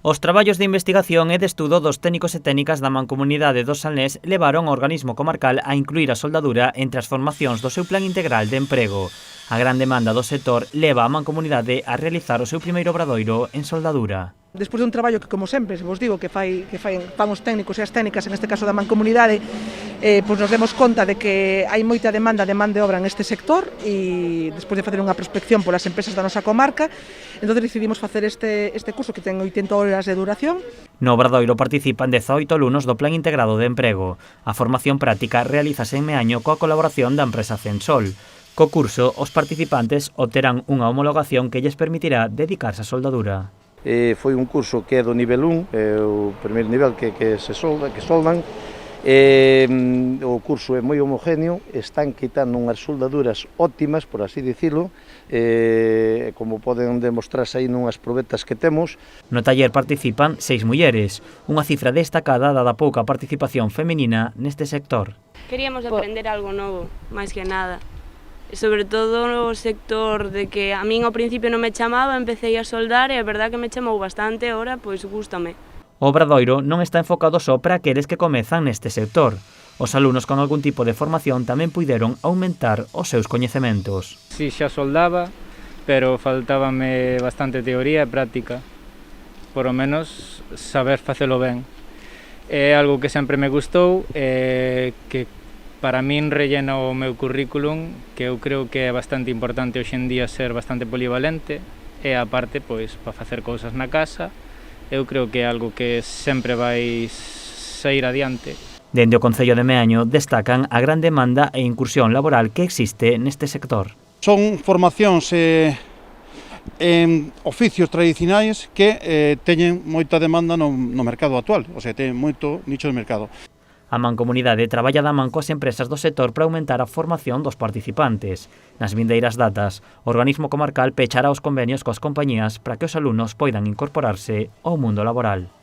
Os traballos de investigación e de estudo dos técnicos e técnicas da Mancomunidade do Salnés levaron ao organismo comarcal a incluir a soldadura entre as formacións do seu plan integral de emprego. A gran demanda do sector leva a Mancomunidade a realizar o seu primeiro obradoiro en soldadura. Despois dun traballo que, como sempre, vos digo, que fan os técnicos e as técnicas, en este caso da Mancomunidade, pois nos demos conta de que hai moita demanda de man de obra neste sector e despois de facer unha prospección polas empresas da nosa comarca, entón decidimos facer este curso que ten 80 horas de duración. No obradoiro participan 18 alumnos do Plan Integrado de Emprego. A formación práctica realízase en Meaño coa colaboración da empresa Censol. Co curso, os participantes obterán unha homologación que lles permitirá dedicarse á soldadura. Foi un curso que é do nivel 1, o primeiro nivel que soldan. O curso é moi homogéneo, están quitando unhas soldaduras óptimas, por así dicilo, como poden demostrarse aí nunhas probetas que temos. No taller participan 6 mulleres, unha cifra destacada dada a pouca participación femenina neste sector. Queríamos aprender algo novo, máis que nada. Sobre todo no sector de que a min ao principio non me chamaba, empecé a soldar e a verdad que me chamou bastante, ahora pois gústame. O obradoiro non está enfocado só para aqueles que comezan neste sector. Os alumnos con algún tipo de formación tamén puideron aumentar os seus coñecementos. Si xa soldaba, pero faltábame bastante teoría e práctica. Por o menos saber facelo ben. É algo que sempre me gustou e que para min rellena o meu currículum, que eu creo que é bastante importante hoxe en día ser bastante polivalente e aparte, pois, para facer cousas na casa, eu creo que é algo que sempre vai sair adiante. Dende o Concello de Meaño destacan a gran demanda e incursión laboral que existe neste sector. Son formacións en oficios tradicionais que teñen moita demanda no mercado actual, o sea, teñen moito nicho de mercado. A Mancomunidade traballa da man coas empresas do sector para aumentar a formación dos participantes. Nas vindeiras datas, o organismo comarcal pechará os convenios coas compañías para que os alumnos poidan incorporarse ao mundo laboral.